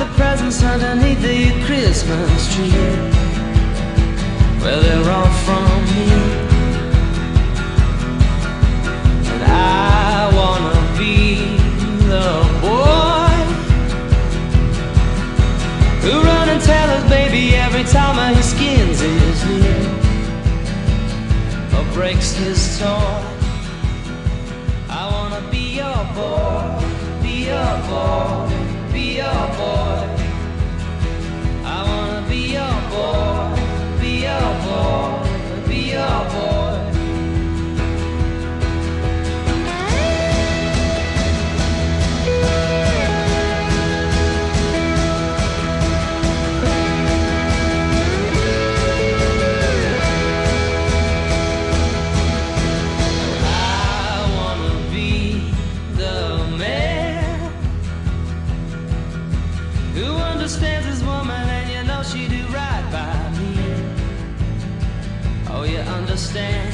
the presents underneath the Christmas tree. Well, they're all from me, and I wanna be the boy who run and tell his baby every time he skins his knee or breaks his toy. I wanna be your boy, be your boy, be your boy. I wanna be your boy, be your boy, be your boy. Understands his woman, and you know she do right by me. Oh, you understand?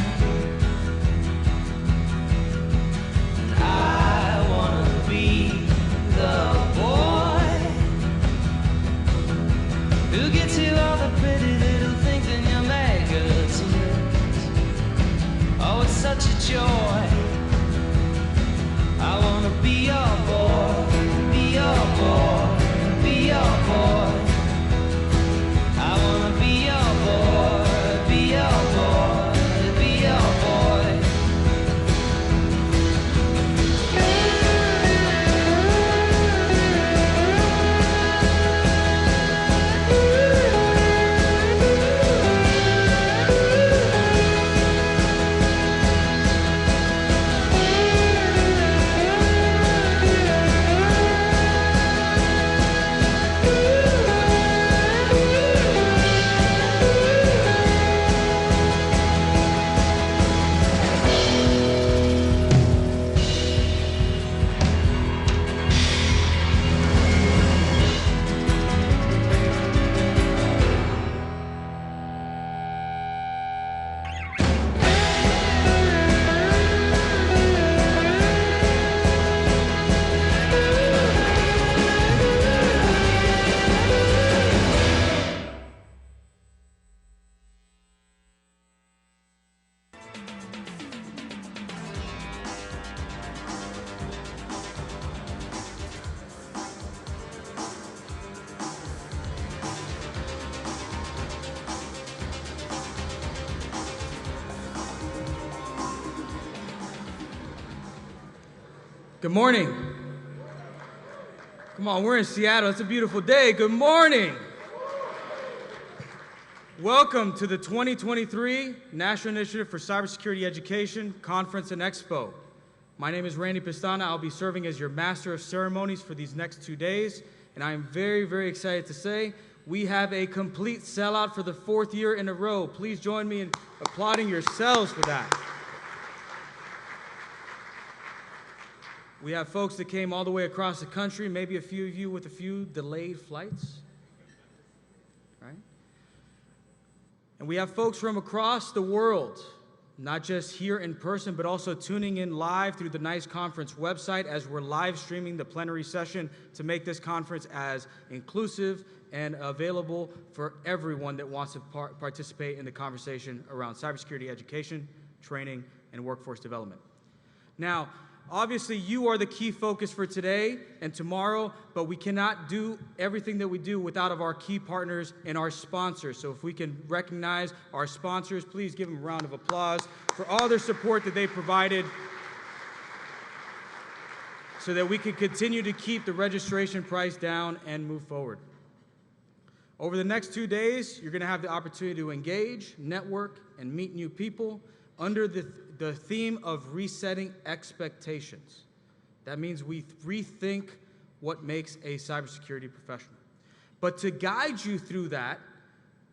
And I wanna be the boy who gets you all the pretty little things in your magazines. Oh, it's such a joy. I wanna be your boy, be your boy, be your boy. I wanna be your boy, be your boy, be your boy. Good morning. Come on, we're in Seattle. It's a beautiful day. Good morning. Welcome to the 2023 National Initiative for Cybersecurity Education Conference and Expo. My name is Randy Pestana. I'll be serving as your Master of Ceremonies for these next 2 days, and I am very, very excited to say we have a complete sellout for the 4th year in a row. Please join me in applauding yourselves for that. We have folks that came all the way across the country, maybe a few of you with a few delayed flights, right? And we have folks from across the world, not just here in person, but also tuning in live through the NICE Conference website as we're live streaming the plenary session to make this conference as inclusive and available for everyone that wants to participate in the conversation around cybersecurity education, training, and workforce development. Now, obviously, you are the key focus for today and tomorrow, but we cannot do everything that we do without our key partners and our sponsors. So if we can recognize our sponsors, please give them a round of applause for all their support that they provided so that we can continue to keep the registration price down and move forward. Over the next 2 days, you're going to have the opportunity to engage, network, and meet new people under the theme of resetting expectations. That means we rethink what makes a cybersecurity professional. But to guide you through that,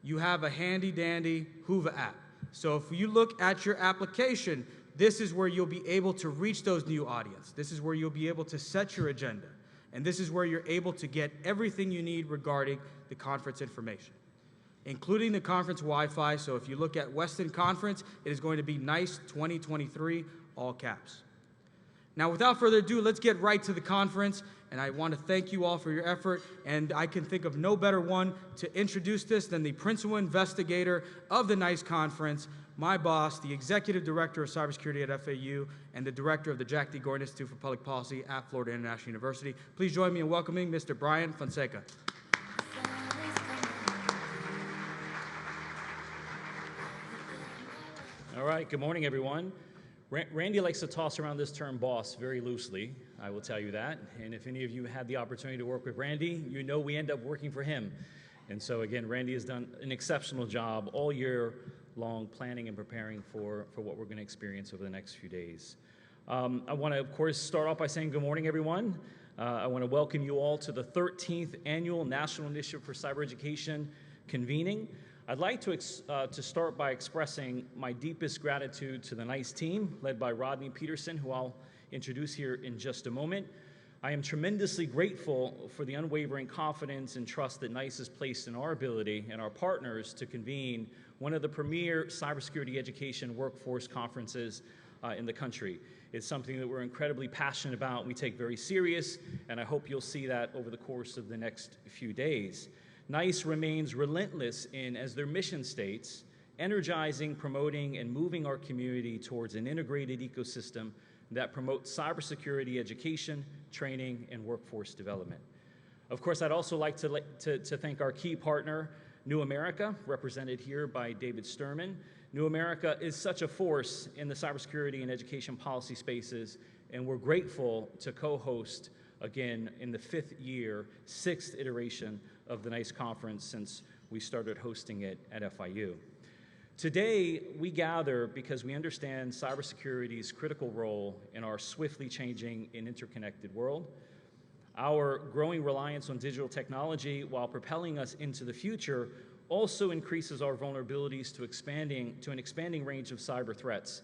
you have a handy-dandy Whova app. So if you look at your application, this is where you'll be able to reach those new audience. This is where you'll be able to set your agenda. And this is where you're able to get everything you need regarding the conference information, including the conference Wi-Fi. So if you look at Weston Conference, it is going to be NICE 2023, all caps. Now, without further ado, let's get right to the conference. And I want to thank you all for your effort. And I can think of no better one to introduce this than the principal investigator of the NICE conference, my boss, the executive director of cybersecurity at FAU, and the director of the Jack D. Gordon Institute for Public Policy at Florida International University. Please join me in welcoming Mr. Brian Fonseca. All right, good morning, everyone. Randy likes to toss around this term boss very loosely, I will tell you that. And if any of you had the opportunity to work with Randy, you know we end up working for him. And so again, Randy has done an exceptional job all year long planning and preparing for what we're going to experience over the next few days. I want to, of course, start off by saying good morning, everyone. I want to welcome you all to the 13th Annual National Initiative for Cyber Education convening. I'd like to start by expressing my deepest gratitude to the NICE team, led by Rodney Peterson, who I'll introduce here in just a moment. I am tremendously grateful for the unwavering confidence and trust that NICE has placed in our ability and our partners to convene one of the premier cybersecurity education workforce conferences in the country. It's something that we're incredibly passionate about and we take very serious, and I hope you'll see that over the course of the next few days. NICE remains relentless in, as their mission states, energizing, promoting, and moving our community towards an integrated ecosystem that promotes cybersecurity education, training, and workforce development. Of course, I'd also like to thank our key partner, New America, represented here by David Sturman. New America is such a force in the cybersecurity and education policy spaces, and we're grateful to co-host again in the 5th year, 6th iteration of the NICE conference since we started hosting it at FIU. Today, we gather because we understand cybersecurity's critical role in our swiftly changing and interconnected world. Our growing reliance on digital technology, while propelling us into the future, also increases our vulnerabilities to an expanding range of cyber threats.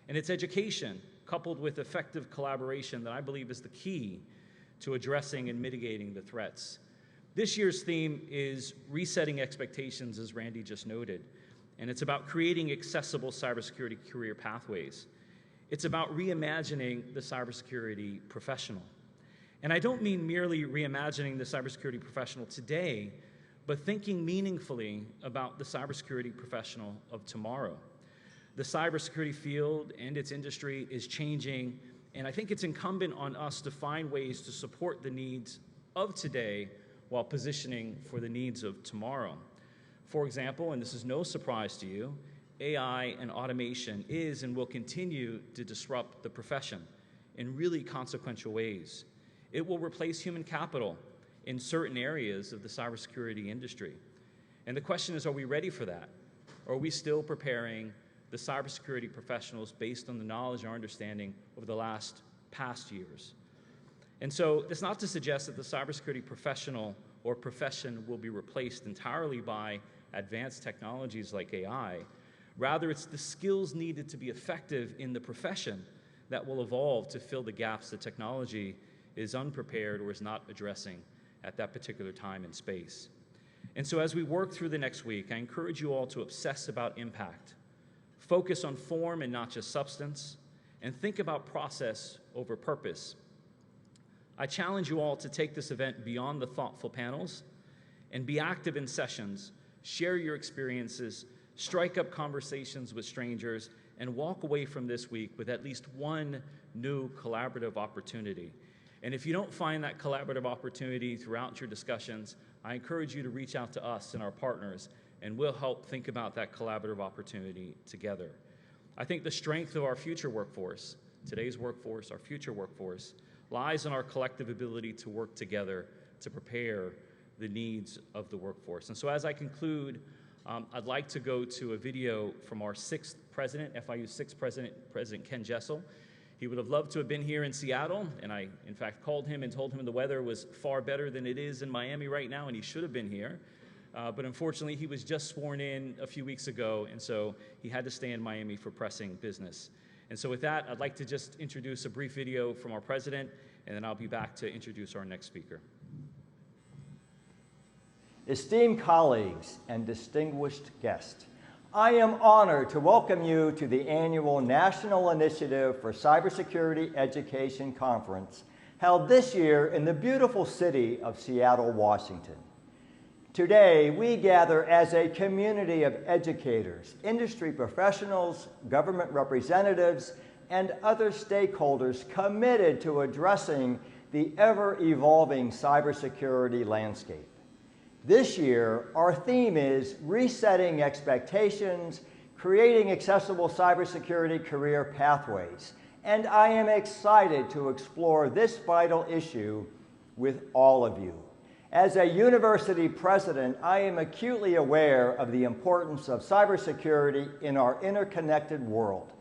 And it's education, coupled with effective collaboration, that I believe is the key to addressing and mitigating the threats. This year's theme is resetting expectations, as Randy just noted, and it's about creating accessible cybersecurity career pathways. It's about reimagining the cybersecurity professional. And I don't mean merely reimagining the cybersecurity professional today, but thinking meaningfully about the cybersecurity professional of tomorrow. The cybersecurity field and its industry is changing, and I think it's incumbent on us to find ways to support the needs of today while positioning for the needs of tomorrow. For example, and this is no surprise to you, AI and automation is and will continue to disrupt the profession in really consequential ways. It will replace human capital in certain areas of the cybersecurity industry. And the question is, are we ready for that? Or are we still preparing the cybersecurity professionals based on the knowledge and our understanding over the past years? And so it's not to suggest that the cybersecurity professional or profession will be replaced entirely by advanced technologies like AI. Rather, it's the skills needed to be effective in the profession that will evolve to fill the gaps that technology is unprepared or is not addressing at that particular time and space. And so as we work through the next week, I encourage you all to obsess about impact, focus on form and not just substance, and think about process over purpose. I challenge you all to take this event beyond the thoughtful panels and be active in sessions, share your experiences, strike up conversations with strangers, and walk away from this week with at least one new collaborative opportunity. And if you don't find that collaborative opportunity throughout your discussions, I encourage you to reach out to us and our partners, and we'll help think about that collaborative opportunity together. I think the strength of our future workforce, today's workforce, our future workforce, lies in our collective ability to work together to prepare the needs of the workforce. And so as I conclude, I'd like to go to a video from our 6th president, FIU's 6th president, President Ken Jessel. He would have loved to have been here in Seattle, and I, in fact, called him and told him the weather was far better than it is in Miami right now, and he should have been here. But unfortunately, he was just sworn in a few weeks ago, and so he had to stay in Miami for pressing business. And so with that, I'd like to just introduce a brief video from our president, and then I'll be back to introduce our next speaker. Esteemed colleagues and distinguished guests, I am honored to welcome you to the annual National Initiative for Cybersecurity Education Conference held this year in the beautiful city of Seattle, Washington. Today, we gather as a community of educators, industry professionals, government representatives, and other stakeholders committed to addressing the ever-evolving cybersecurity landscape. This year, our theme is Resetting Expectations, Creating Accessible Cybersecurity Career Pathways, and I am excited to explore this vital issue with all of you. As a university president, I am acutely aware of the importance of cybersecurity in our interconnected world.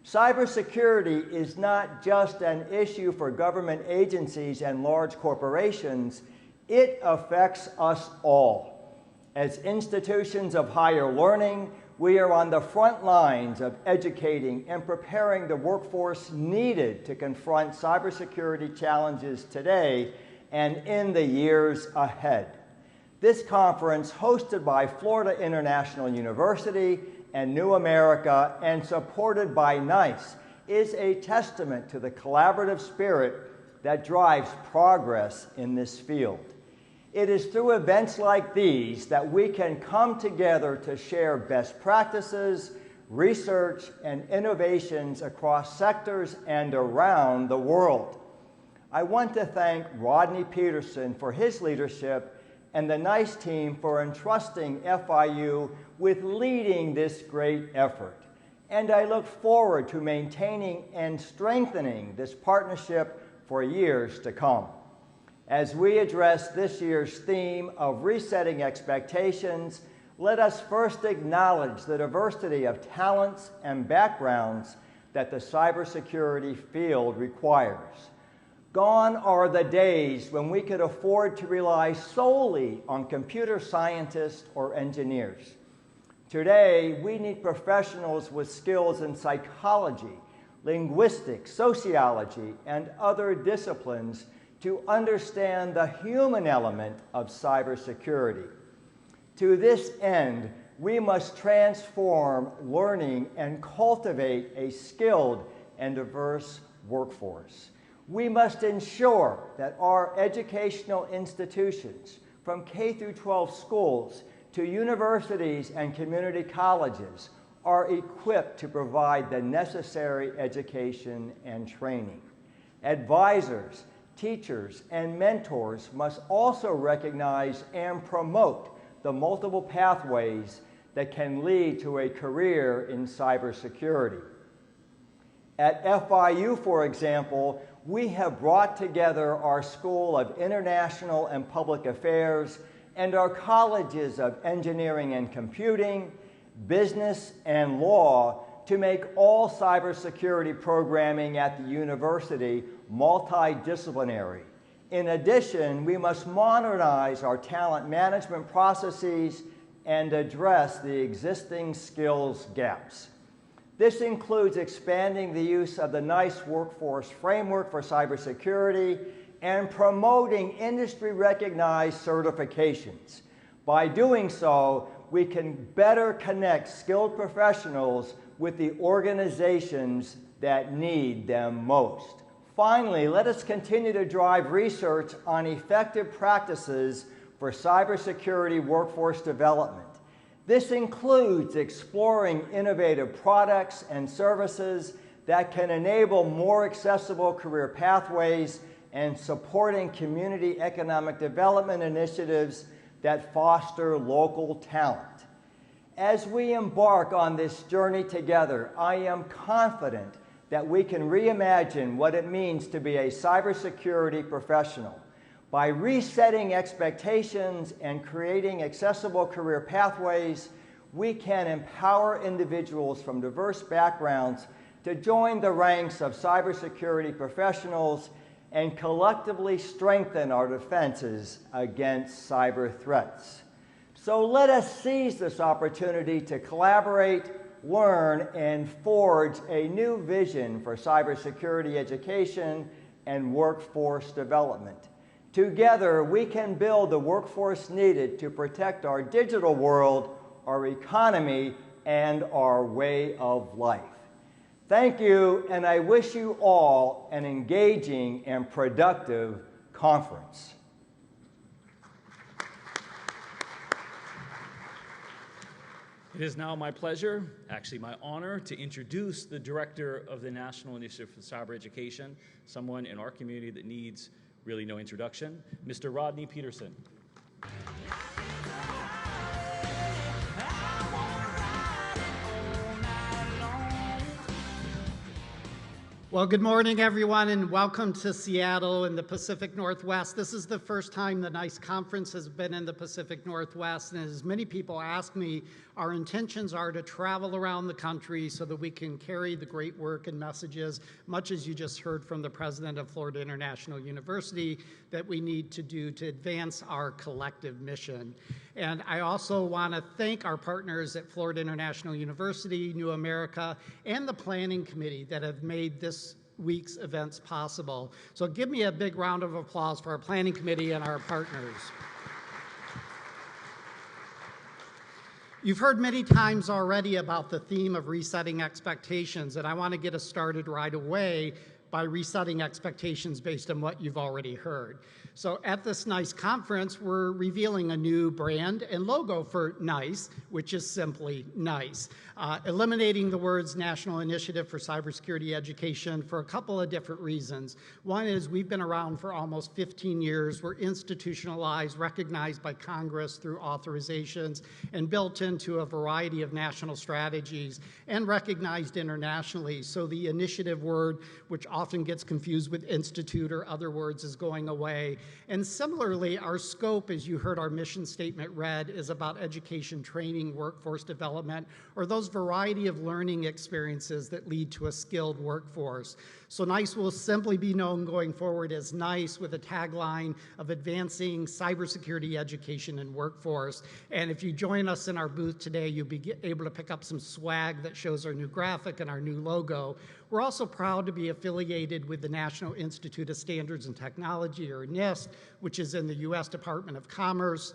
Cybersecurity is not just an issue for government agencies and large corporations. It affects us all. As institutions of higher learning, we are on the front lines of educating and preparing the workforce needed to confront cybersecurity challenges today and in the years ahead. This conference, hosted by Florida International University and New America and supported by NICE, is a testament to the collaborative spirit that drives progress in this field. It is through events like these that we can come together to share best practices, research, and innovations across sectors and around the world. I want to thank Rodney Peterson for his leadership and the NICE team for entrusting FIU with leading this great effort. And I look forward to maintaining and strengthening this partnership for years to come. As we address this year's theme of resetting expectations, let us first acknowledge the diversity of talents and backgrounds that the cybersecurity field requires. Gone are the days when we could afford to rely solely on computer scientists or engineers. Today, we need professionals with skills in psychology, linguistics, sociology, and other disciplines to understand the human element of cybersecurity. To this end, we must transform learning and cultivate a skilled and diverse workforce. We must ensure that our educational institutions, from K through 12 schools to universities and community colleges, are equipped to provide the necessary education and training. Advisors, teachers, and mentors must also recognize and promote the multiple pathways that can lead to a career in cybersecurity. At FIU, for example, we have brought together our School of International and Public Affairs and our colleges of Engineering and Computing, Business, and Law to make all cybersecurity programming at the university multidisciplinary. In addition, we must modernize our talent management processes and address the existing skills gaps. This includes expanding the use of the NICE Workforce Framework for Cybersecurity and promoting industry-recognized certifications. By doing so, we can better connect skilled professionals with the organizations that need them most. Finally, let us continue to drive research on effective practices for cybersecurity workforce development. This includes exploring innovative products and services that can enable more accessible career pathways and supporting community economic development initiatives that foster local talent. As we embark on this journey together, I am confident that we can reimagine what it means to be a cybersecurity professional. By resetting expectations and creating accessible career pathways, we can empower individuals from diverse backgrounds to join the ranks of cybersecurity professionals and collectively strengthen our defenses against cyber threats. So let us seize this opportunity to collaborate, learn, and forge a new vision for cybersecurity education and workforce development. Together, we can build the workforce needed to protect our digital world, our economy, and our way of life. Thank you, and I wish you all an engaging and productive conference. It is now my pleasure, actually my honor, to introduce the director of the National Initiative for Cyber Education, someone in our community that needs really no introduction, Mr. Rodney Peterson. Well, good morning, everyone, and welcome to Seattle and the Pacific Northwest. This is the first time the NICE conference has been in the Pacific Northwest, and as many people ask me, our intentions are to travel around the country so that we can carry the great work and messages, much as you just heard from the president of Florida International University, that we need to do to advance our collective mission. And I also want to thank our partners at Florida International University, New America, and the Planning Committee that have made this week's events possible. So give me a big round of applause for our Planning Committee and our partners. You've heard many times already about the theme of resetting expectations, and I want to get us started right away by resetting expectations based on what you've already heard. So at this NICE conference, we're revealing a new brand and logo for NICE, which is simply NICE, eliminating the words National Initiative for Cybersecurity Education for a couple of different reasons. One is we've been around for almost 15 years. We're institutionalized, recognized by Congress through authorizations, and built into a variety of national strategies and recognized internationally. So the initiative word, which often gets confused with institute or other words, is going away. And similarly, our scope, as you heard our mission statement read, is about education, training, workforce development, or those variety of learning experiences that lead to a skilled workforce. So NICE will simply be known going forward as NICE, with a tagline of advancing cybersecurity education and workforce. And if you join us in our booth today, you'll be able to pick up some swag that shows our new graphic and our new logo. We're also proud to be affiliated with the National Institute of Standards and Technology, or NIST, which is in the U.S. Department of Commerce.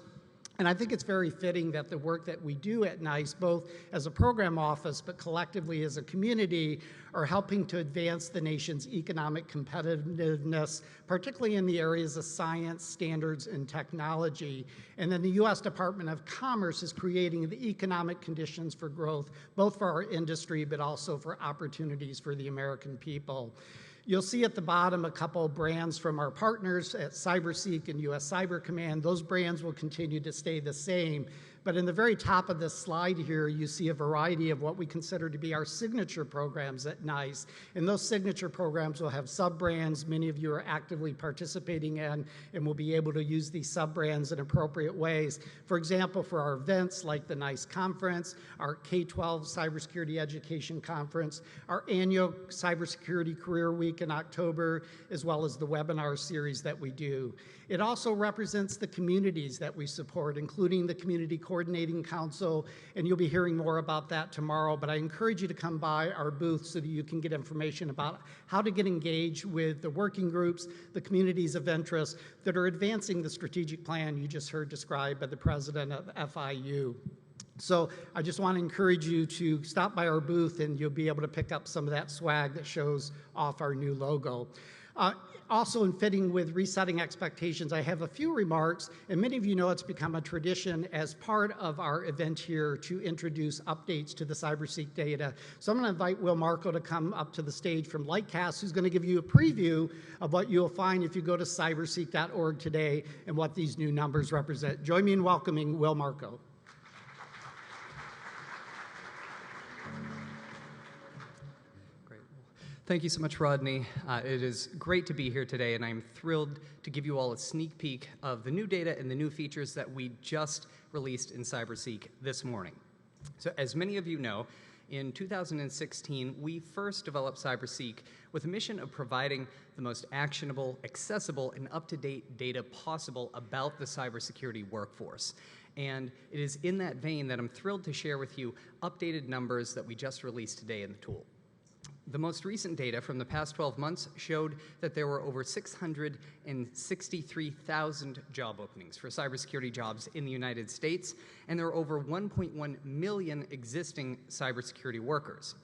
And I think it's very fitting that the work that we do at NICE, both as a program office but collectively as a community, are helping to advance the nation's economic competitiveness, particularly in the areas of science, standards, and technology. And then the U.S. Department of Commerce is creating the economic conditions for growth, both for our industry but also for opportunities for the American people. You'll see at the bottom a couple of brands from our partners at CyberSeek and U.S. Cyber Command. Those brands will continue to stay the same. But in the very top of this slide here, you see a variety of what we consider to be our signature programs at NICE. And those signature programs will have sub-brands many of you are actively participating in, and will be able to use these sub-brands in appropriate ways. For example, for our events like the NICE Conference, our K-12 Cybersecurity Education Conference, our annual Cybersecurity Career Week in October, as well as the webinar series that we do. It also represents the communities that we support, including the Community Coordinating Council, and you'll be hearing more about that tomorrow, but I encourage you to come by our booth so that you can get information about how to get engaged with the working groups, the communities of interest that are advancing the strategic plan you just heard described by the president of FIU. So I just want to encourage you to stop by our booth, and you'll be able to pick up some of that swag that shows off our new logo. Also, in fitting with resetting expectations, I have a few remarks, and many of you know it's become a tradition as part of our event here to introduce updates to the CyberSeek data. So I'm going to invite Will Marco to come up to the stage from Lightcast, who's going to give you a preview of what you'll find if you go to cyberseek.org today and what these new numbers represent. Join me in welcoming Will Marco. Thank you so much, Rodney. It is great to be here today, and I'm thrilled to give you all a sneak peek of the new data and the new features that we just released in CyberSeek this morning. So as many of you know, in 2016, we first developed CyberSeek with a mission of providing the most actionable, accessible, and up-to-date data possible about the cybersecurity workforce. And it is in that vein that I'm thrilled to share with you updated numbers that we just released today in the tool. The most recent data from the past 12 months showed that there were over 663,000 job openings for cybersecurity jobs in the United States, and there are over 1.1 million existing cybersecurity workers.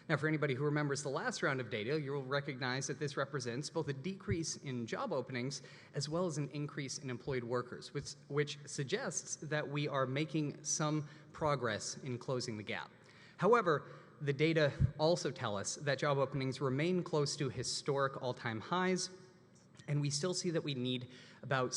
Now, for anybody who remembers the last round of data, you'll recognize that this represents both a decrease in job openings as well as an increase in employed workers, which suggests that we are making some progress in closing the gap. However, the data also tell us that job openings remain close to historic all-time highs, and we still see that we need about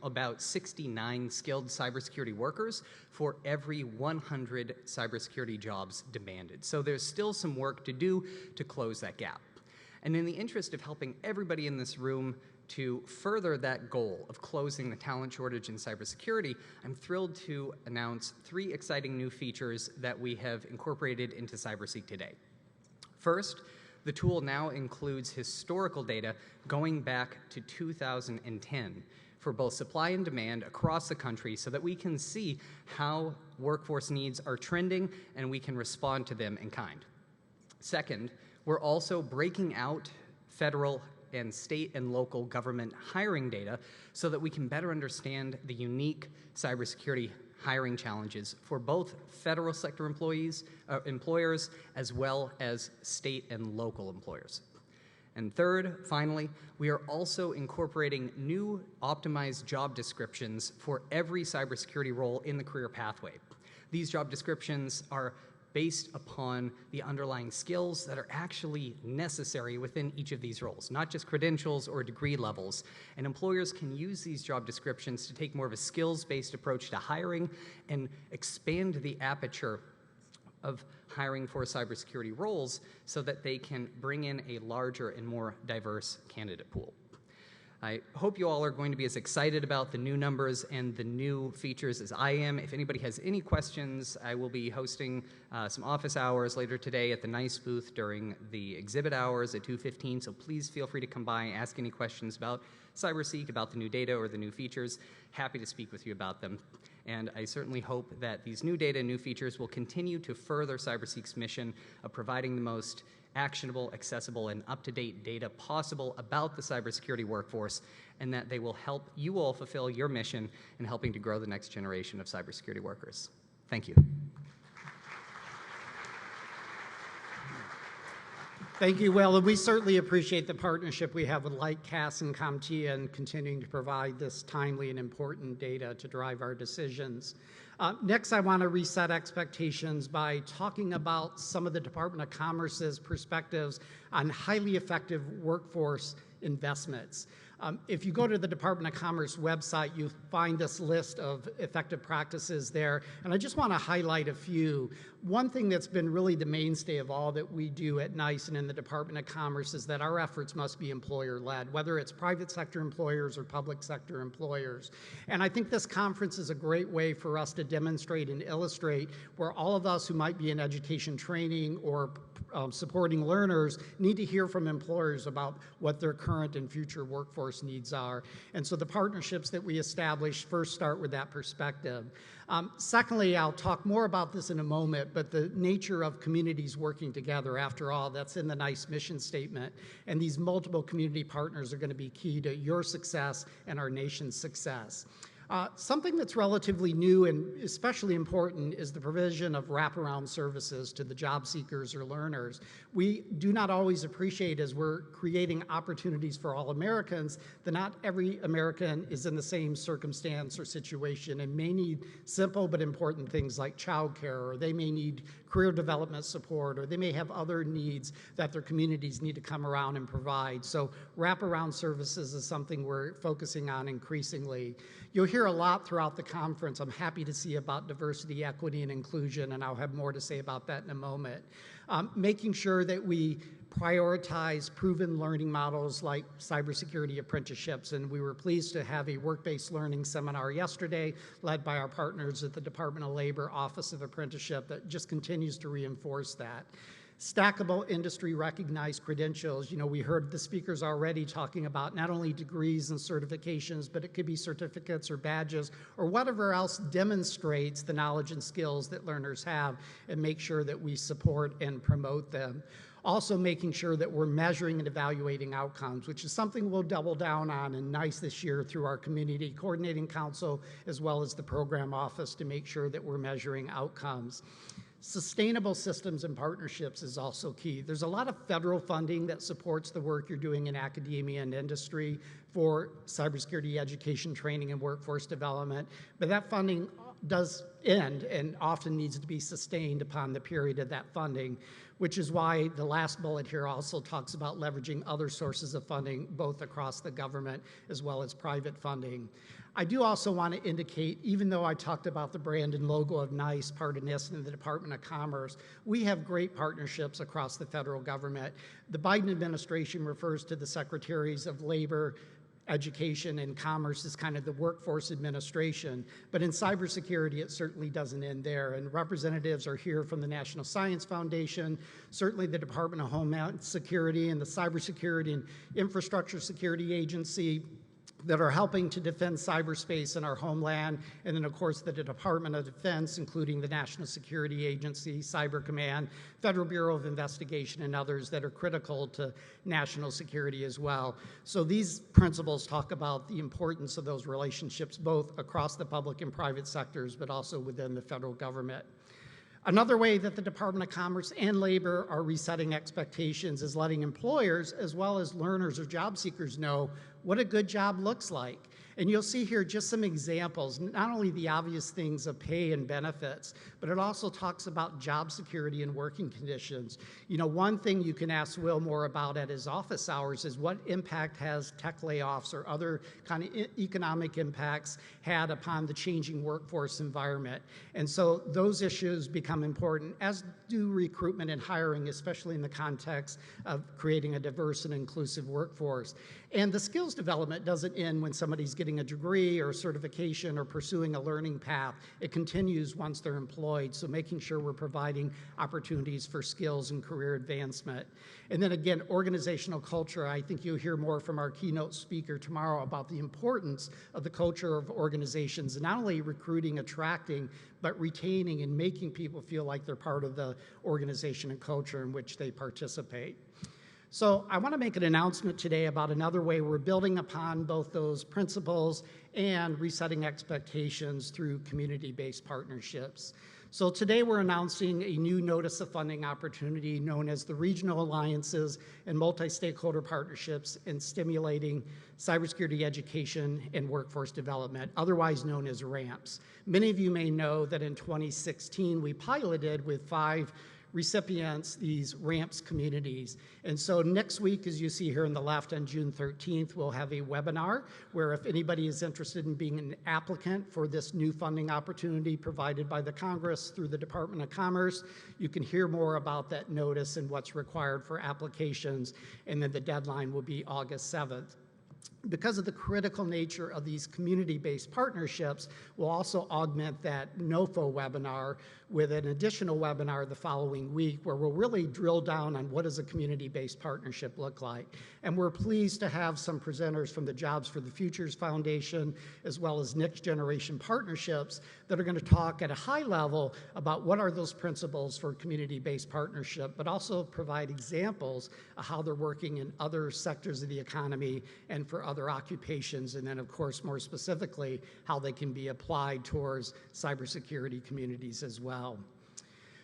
about 69 skilled cybersecurity workers for every 100 cybersecurity jobs demanded. So there's still some work to do to close that gap. And in the interest of helping everybody in this room to further that goal of closing the talent shortage in cybersecurity, I'm thrilled to announce 3 exciting new features that we have incorporated into CyberSeek today. First, the tool now includes historical data going back to 2010 for both supply and demand across the country so that we can see how workforce needs are trending and we can respond to them in kind. Second, we're also breaking out federal and state and local government hiring data so that we can better understand the unique cybersecurity hiring challenges for both federal sector employers as well as state and local employers. And third, finally, we are also incorporating new optimized job descriptions for every cybersecurity role in the career pathway. These job descriptions are based upon the underlying skills that are actually necessary within each of these roles, not just credentials or degree levels. And employers can use these job descriptions to take more of a skills-based approach to hiring and expand the aperture of hiring for cybersecurity roles so that they can bring in a larger and more diverse candidate pool. I hope you all are going to be as excited about the new numbers and the new features as I am. If anybody has any questions, I will be hosting some office hours later today at the NICE booth during the exhibit hours at 2:15, so please feel free to come by and ask any questions about CyberSeek, about the new data or the new features. Happy to speak with you about them. And I certainly hope that these new data and new features will continue to further CyberSeek's mission of providing the most actionable, accessible, and up-to-date data possible about the cybersecurity workforce, and that they will help you all fulfill your mission in helping to grow the next generation of cybersecurity workers. Thank you. Thank you, Will, and we certainly appreciate the partnership we have with Lightcast and CompTIA in continuing to provide this timely and important data to drive our decisions. Next, I want to reset expectations by talking about some of the Department of Commerce's perspectives on highly effective workforce investments. If you go to the Department of Commerce website, you find this list of effective practices there, and I just want to highlight a few. One thing that's been really the mainstay of all that we do at NICE and in the Department of Commerce is that our efforts must be employer-led, whether it's private sector employers or public sector employers. And I think this conference is a great way for us to demonstrate and illustrate where all of us who might be in education training or supporting learners need to hear from employers about what their current and future workforce needs are. And so the partnerships that we establish first start with that perspective. Secondly, I'll talk more about this in a moment, but the nature of communities working together, after all, that's in the NICE mission statement, and these multiple community partners are going to be key to your success and our nation's success. Something that's relatively new and especially important is the provision of wraparound services to the job seekers or learners. We do not always appreciate, as we're creating opportunities for all Americans, that not every American is in the same circumstance or situation and may need simple but important things like childcare, or they may need career development support, or they may have other needs that their communities need to come around and provide. So wraparound services is something we're focusing on increasingly. You'll hear a lot throughout the conference. I'm happy to see about diversity, equity, and inclusion, and I'll have more to say about that in a moment. Making sure that we prioritize proven learning models like cybersecurity apprenticeships, and we were pleased to have a work-based learning seminar yesterday led by our partners at the Department of Labor Office of Apprenticeship that just continues to reinforce that. Stackable industry recognized credentials. You know, we heard the speakers already talking about not only degrees and certifications, but it could be certificates or badges or whatever else demonstrates the knowledge and skills that learners have, and make sure that we support and promote them. Also making sure that we're measuring and evaluating outcomes, which is something we'll double down on in NICE this year through our Community Coordinating Council, as well as the program office, to make sure that we're measuring outcomes. Sustainable systems and partnerships is also key. There's a lot of federal funding that supports the work you're doing in academia and industry for cybersecurity education, training, and workforce development, but that funding does end and often needs to be sustained upon the period of that funding, which is why the last bullet here also talks about leveraging other sources of funding, both across the government as well as private funding. I do also want to indicate, even though I talked about the brand and logo of NICE, part of NIST, and the Department of Commerce, we have great partnerships across the federal government. The Biden administration refers to the Secretaries of Labor, Education, and Commerce as kind of the workforce administration, but in cybersecurity it certainly doesn't end there, and representatives are here from the National Science Foundation, certainly the Department of Homeland Security and the Cybersecurity and Infrastructure Security Agency, that are helping to defend cyberspace in our homeland, and then of course the Department of Defense, including the National Security Agency, Cyber Command, Federal Bureau of Investigation, and others that are critical to national security as well. So these principles talk about the importance of those relationships both across the public and private sectors, but also within the federal government. Another way that the Department of Commerce and Labor are resetting expectations is letting employers as well as learners or job seekers know what a good job looks like. And you'll see here just some examples, not only the obvious things of pay and benefits, but it also talks about job security and working conditions. You know, one thing you can ask Will more about at his office hours is what impact has tech layoffs or other kind of economic impacts had upon the changing workforce environment. And so those issues become important, as do recruitment and hiring, especially in the context of creating a diverse and inclusive workforce. And the skills development doesn't end when somebody's getting a degree or certification or pursuing a learning path. It continues once they're employed, so making sure we're providing opportunities for skills and career advancement. And then again, organizational culture. I think you'll hear more from our keynote speaker tomorrow about the importance of the culture of organizations, and not only recruiting, attracting, but retaining and making people feel like they're part of the organization and culture in which they participate. So I want to make an announcement today about another way we're building upon both those principles and resetting expectations through community-based partnerships. So today we're announcing a new notice of funding opportunity known as the Regional Alliances and Multi-Stakeholder Partnerships in Stimulating Cybersecurity Education and Workforce Development, otherwise known as RAMPS. Many of you may know that in 2016 we piloted with 5 recipients these RAMPS communities. And so next week, as you see here on the left, on June 13th, we'll have a webinar where if anybody is interested in being an applicant for this new funding opportunity provided by the Congress through the Department of Commerce, you can hear more about that notice and what's required for applications, and then the deadline will be August 7th. Because of the critical nature of these community-based partnerships, we'll also augment that NOFO webinar with an additional webinar the following week where we'll really drill down on what does a community-based partnership look like. And we're pleased to have some presenters from the Jobs for the Futures Foundation as well as Next Generation Partnerships that are going to talk at a high level about what are those principles for community-based partnership, but also provide examples of how they're working in other sectors of the economy and for other occupations, and then of course more specifically how they can be applied towards cybersecurity communities as well.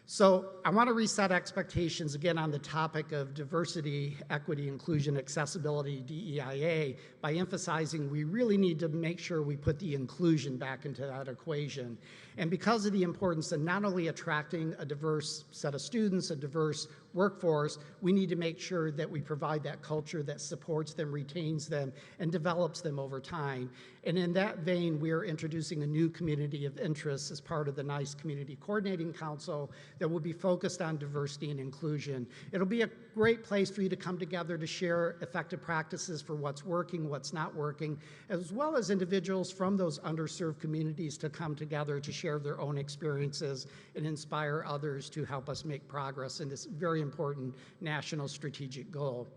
So I want to reset expectations again on the topic of diversity, equity, inclusion, accessibility, DEIA, by emphasizing we really need to make sure we put the inclusion back into that equation. And because of the importance of not only attracting a diverse set of students, a diverse workforce, we need to make sure that we provide that culture that supports them, retains them, and develops them over time. And in that vein, we are introducing a new community of interest as part of the NICE Community Coordinating Council that will be focused on diversity and inclusion. It'll be a great place for you to come together to share effective practices for what's working, what's not working, as well as individuals from those underserved communities to come together to share their own experiences and inspire others to help us make progress in this very important national strategic goal.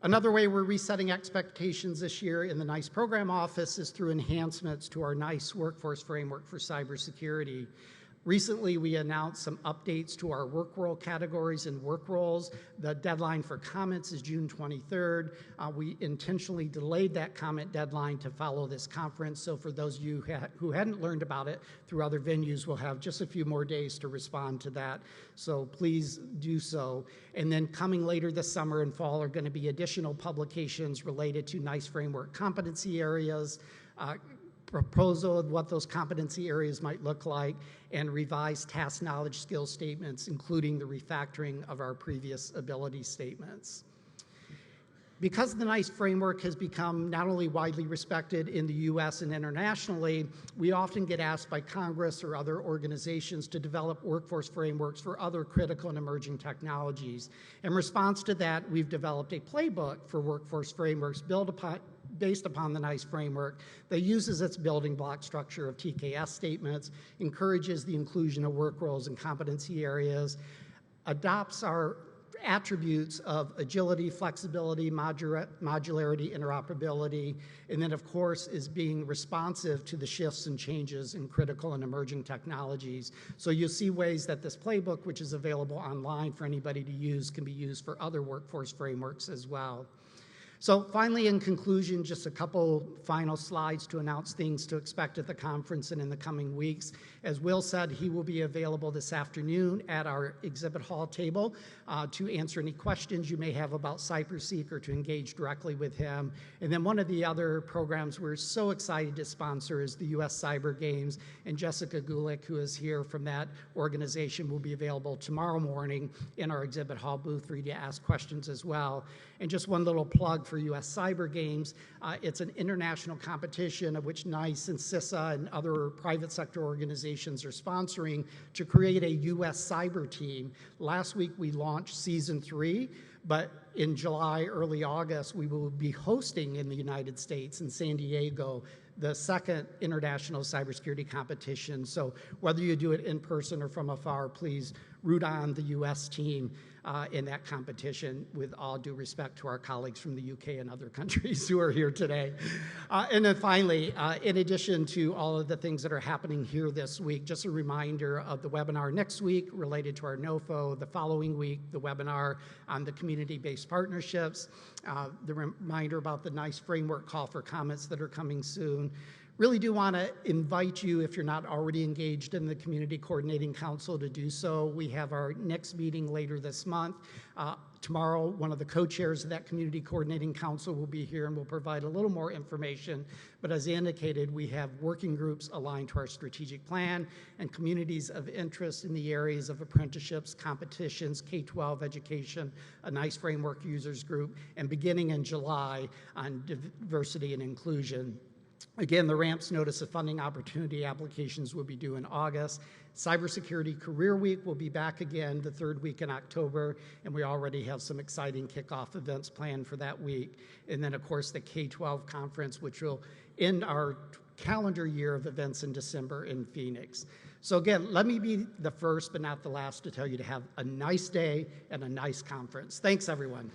Another way we're resetting expectations this year in the NICE program office is through enhancements to our NICE workforce framework for cybersecurity. Recently, we announced some updates to our work role categories and work roles. The deadline for comments is June 23rd. We intentionally delayed that comment deadline to follow this conference, so for those of you who hadn't learned about it through other venues, we'll have just a few more days to respond to that, so please do so. And then coming later this summer and fall are going to be additional publications related to NICE framework competency areas, proposal of what those competency areas might look like, and revised task knowledge skill statements, including the refactoring of our previous ability statements. Because the NICE framework has become not only widely respected in the US and internationally, we often get asked by Congress or other organizations to develop workforce frameworks for other critical and emerging technologies. In response to that, we've developed a playbook for workforce frameworks based upon the NICE framework that uses its building block structure of TKS statements, encourages the inclusion of work roles and competency areas, adopts our attributes of agility, flexibility, modularity, interoperability, and then of course is being responsive to the shifts and changes in critical and emerging technologies. So you'll see ways that this playbook, which is available online for anybody to use, can be used for other workforce frameworks as well. So finally, in conclusion, just a couple final slides to announce things to expect at the conference and in the coming weeks. As Will said, he will be available this afternoon at our exhibit hall table to answer any questions you may have about CyberSeek or to engage directly with him. And then one of the other programs we're so excited to sponsor is the US Cyber Games, and Jessica Gulick, who is here from that organization, will be available tomorrow morning in our exhibit hall booth for you to ask questions as well. And just one little plug for US Cyber Games. It's an international competition of which NICE and CISA and other private sector organizations are sponsoring to create a US cyber team. Last week we launched season 3, but in July, early August, we will be hosting in the United States in San Diego the second international cybersecurity competition. So whether you do it in person or from afar, please root on the US team in that competition, with all due respect to our colleagues from the UK and other countries who are here today. And then finally, in addition to all of the things that are happening here this week, just a reminder of the webinar next week related to our NOFO, the following week, the webinar on the community-based partnerships, the reminder about the NICE framework call for comments that are coming soon. Really do want to invite you, if you're not already engaged in the Community Coordinating Council, to do so. We have our next meeting later this month. Tomorrow, one of the co-chairs of that Community Coordinating Council will be here and will provide a little more information. But as indicated, we have working groups aligned to our strategic plan and communities of interest in the areas of apprenticeships, competitions, K-12 education, a NICE framework users group, and beginning in July on diversity and inclusion. Again, the RAMPS Notice of Funding Opportunity applications will be due in August. Cybersecurity Career Week will be back again the third week in October, and we already have some exciting kickoff events planned for that week. And then, of course, the K-12 conference, which will end our calendar year of events in December in Phoenix. So again, let me be the first but not the last to tell you to have a nice day and a nice conference. Thanks, everyone.